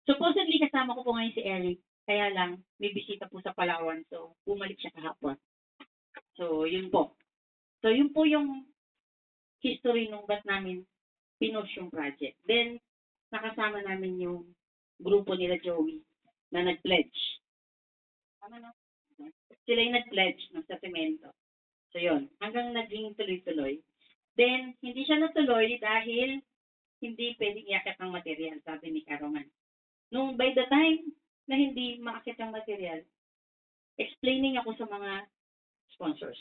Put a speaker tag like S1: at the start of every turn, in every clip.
S1: Supposedly kasama ko po ngayon si Eric, kaya lang may bisita po sa Palawan, so bumalik siya kahapon. So, yun po. So, yun po yung history nung ba't namin pinush yung project. Then, nakasama namin yung grupo nila Joey na nag-pledge. Tama na? Sila yung nag-pledge no, sa semento. So, yun. Hanggang naging tuloy-tuloy. Then, hindi siya natuloy dahil hindi pwedeng iakit ang material, sabi ni Karoman. Nung by the time na hindi maakit ang material, explaining ako sa mga sponsors,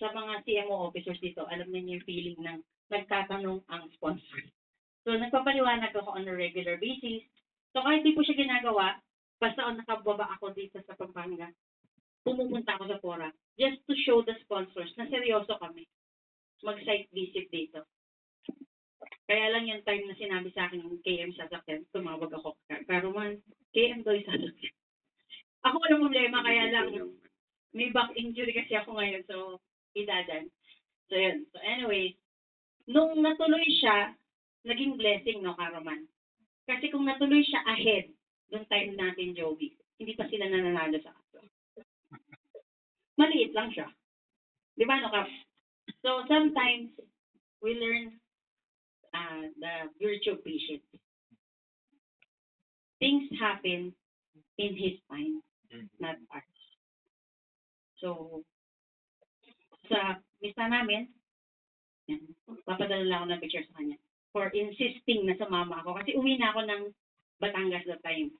S1: sa mga CMO officers dito, alam niyo yung feeling ng nagtatanong ang sponsor. So, nagpapaliwanag ako on a regular basis. So, kahit di po siya ginagawa, basta nakababa ako dito sa Pampanga, pumupunta ako sa fora just to show the sponsors na seryoso kami mag-site visit dito. Kaya lang yung time na sinabi sa akin ng KM sasakyan, tumawag ako. Pero man, KM daw yung sasakyan. Ako walang problema, kaya lang may back injury kasi ako ngayon, so idadan. So yun. So anyways, nung natuloy siya, naging blessing, no, Karoman? Kasi kung natuloy siya ahead, nung time natin, Joey, hindi pa sila nananalo sa kaso. Maliit lang siya. Di ba, no, Kap? So sometimes, we learn the virtue of patience. Things happen in His time, not ours. So, sa misa namin, yan, papadala lang ako ng picture sa kanya for insisting na sumama ako. Kasi uwi na ako ng Batangas that time.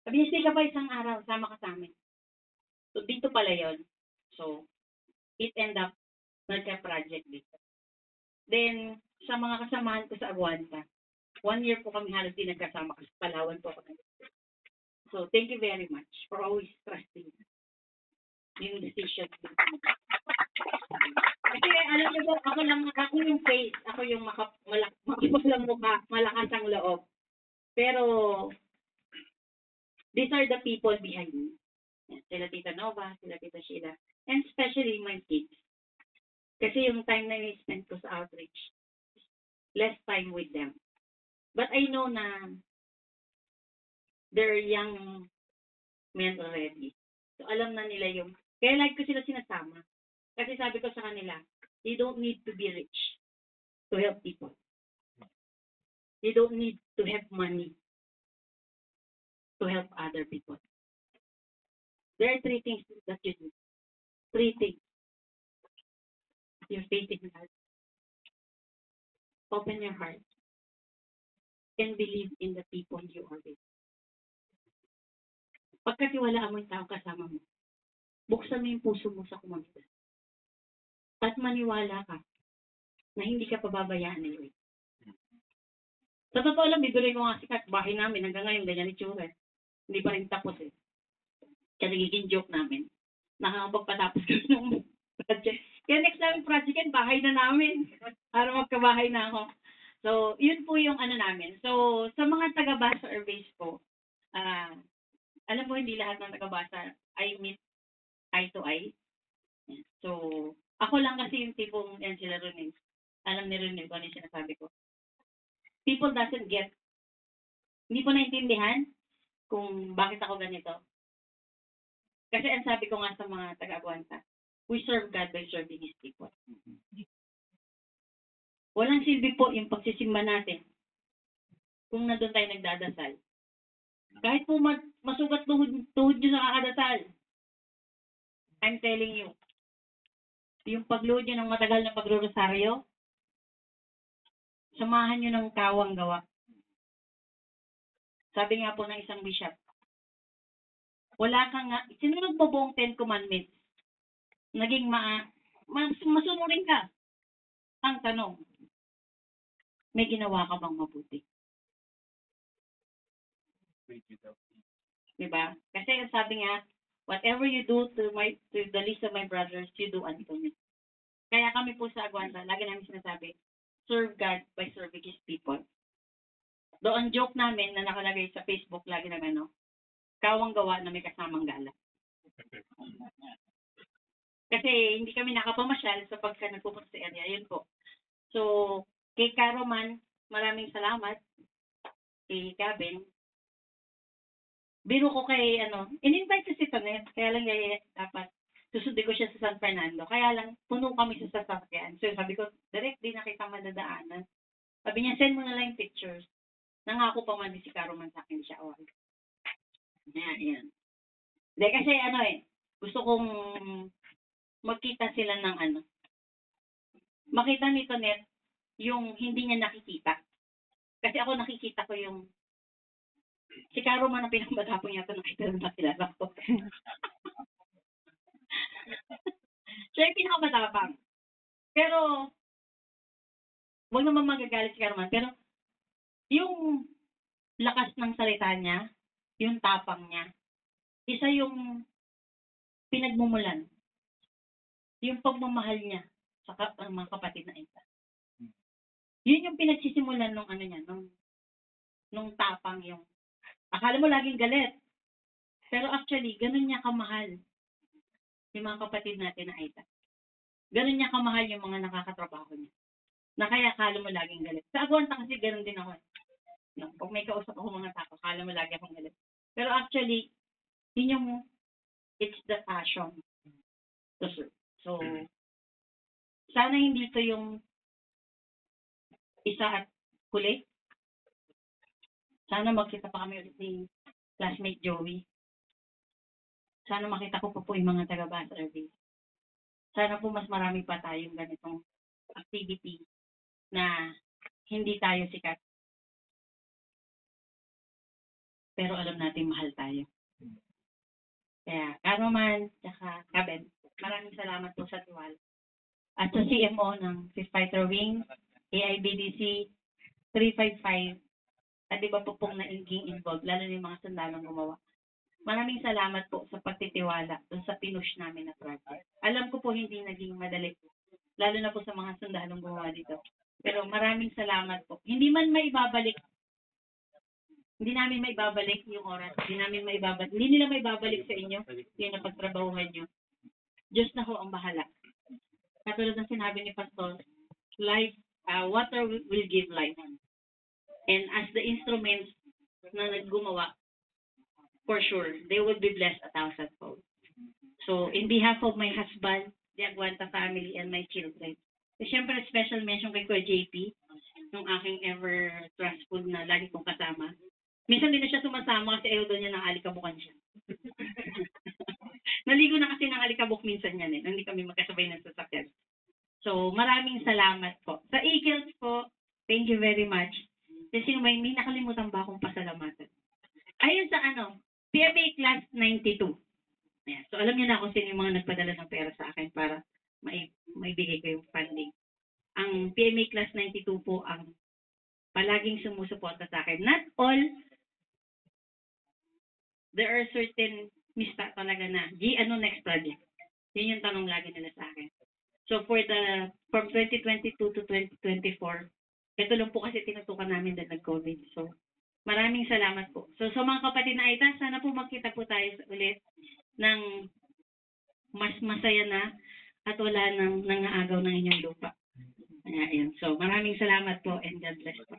S1: Sabi niya, stay ka pa isang araw, sama ka sa amin. So, dito pala yon. So, it end up, nagka-project dito. Then, sa mga kasamahan ko sa Aguanta, 1 year po kami halos din nagkasama kasi Palawan po ako. So, thank you very much for always trusting yung decision. Kasi alam niyo po, ako yung face, ako yung makapalang mukha, malakas ang loob. Pero, these are the people behind me. Sila Tita Nova, sila Tita Sheila, and especially my kids. Kasi yung time na ni-spend ko sa outreach, less time with them. But I know na they're young men already. So alam na nila yung, kaya like ko sila sinasama. Kasi sabi ko sa kanila, you don't need to be rich to help people. You don't need to have money to help other people. There are 3 things that you do. 3 things. Your faith in God. Open your heart. And believe in the people you are with. Pagkatiwalaan mo yung tao kasama mo, buksan mo yung puso mo sa kumagita. At maniwala ka na hindi ka pababayaan ni Lord. Sa totoo lang, bibili ko nga sikat, bahay namin hanggang ngayon, ganyan itsura. Hindi pa rin tapos eh. Kaya nagiging joke namin. Nakakapagpatapos kami ng project. Kaya next namin project yan, bahay na namin. Para magkabahay na ako. So, yun po yung ano namin. So, sa mga taga-Basa or base po, alam mo, hindi lahat ng taga-Basa I meet eye to eye. So, ako lang kasi yung tipong yan sila rin. Alam ni rin kung ano yung sinasabi ko. People doesn't get, hindi po naintindihan kung bakit ako ganito. Kasi ang sabi ko nga sa mga taga-Aguanta, we serve God by serving His people. Walang silbi po yung pagsisimba natin kung nandun tayo nagdadasal. Kahit po masugat tuhod nyo sa kakadasal, I'm telling you, yung pagluhod nyo ng matagal na pagrorosaryo, samahan nyo ng kawang gawa. Sabi nga po ng isang bishop, wala kang nga, sinunod mo buong 10 commandments, naging masunurin ka. Ang tanong, may ginawa ka bang mabuti? Diba? Kasi sabi nga, whatever you do to the least of my brothers, you do unto me. Kaya kami po sa Aguanta, lagi namin sinasabi, serve God by serving His people. Doon joke namin na nakalagay sa Facebook lagi naman, no? Kawang gawa na may kasamang gala. Kasi hindi kami nakapamasyal sa pagka nagpupunta sa area. Yun po. So, kay Karoman, maraming salamat. Kay Gavin, biro ko kay, in-invite si Tonet, kaya lang dapat susundin ko siya sa San Fernando. Kaya lang, puno kami sa sasakyan. So sabi ko, direct di na kita madadaanan. Sabi niya, send mo na lang yung pictures. Nangako pa man din si Caro man sa akin siya. Oh. Yan. Hindi, kasi gusto kong magkita sila ng makita ni Tonet yung hindi niya nakikita. Kasi ako nakikita ko yung si Caro man ang pinakamatapang niya ito nakilala ko. Siya yung pinakamatapang. Pero, wag naman magagalit si Caro man. Pero, yung lakas ng salita niya, yung tapang niya, isa yung pinagmumulan. Yung pagmamahal niya sa mga kapatid na isa. Yun yung pinagsisimulan nung nung tapang yung, akala mo laging galit. Pero actually, ganun niya kamahal yung mga kapatid natin na Aita. Ganun niya kamahal yung mga nakakatrabaho niya. Na kaya akala mo laging galit. Sa Aguanta kasi ganun din ako. No? Pag may kausap ako mga tao, akala mo lagi akong galit. Pero actually, yun yung, it's the passion to serve. So, sana hindi to yung isa at huli. Sana magkita pa kami ulit ni classmate Joey. Sana makita ko po yung mga taga-bus survey. Sana po mas marami pa tayong ganitong activity na hindi tayo sikat. Pero alam natin mahal tayo. Kaya, Caro man, tsaka Kaben, maraming salamat po sa tiwala. At sa CMO ng Fifth Fighter Wing, AIBDC 355, at iba po pong nainging involved, lalo na yung mga sundalong gumawa. Maraming salamat po sa pagtitiwala dun sa pinush namin na project. Alam ko po hindi naging madali, lalo na po sa mga sundalong gumawa dito. Pero maraming salamat po. Hindi namin maibabalik yung oras. Hindi nila maibabalik sa inyo yung napagtrabahuhan nyo. Diyos na ho ang bahala. Katulad ng sinabi ni Pastor, life, water will give life. And as the instruments na naggumawa, for sure, they will be blessed 1,000-fold. So, in behalf of my husband, the Aguanta family, and my children, siyempre, special mention kay Kuya JP, nung aking ever trustful na lagi kong kasama. Minsan din na siya sumasama kasi ayaw daw niya ng alikabukan siya. Naligo na kasi ng alikabok minsan yan hindi kami magkasabay ng sasakyan. So, maraming salamat po. Sa Eagles po, thank you very much. Kasi may nakalimutan ba akong pasalamatan? Ayun sa PMA Class 92. Ayan. So, alam niyo na kung sino yung mga nagpadala ng pera sa akin para maibigay ko yung funding. Ang PMA Class 92 po ang palaging sumusuporta sa akin. Not all, there are certain mista talaga na, next project? Yun yung tanong lagi nila sa akin. So, from 2022 to 2024, ito lang po kasi tinutukan namin dahil nag-COVID. So, maraming salamat po. So, sa mga kapatid na Aita, sana po magkita po tayo ulit ng mas masaya na at wala nang nangaagaw ng inyong lupa. Ayan. So, maraming salamat po and God bless po.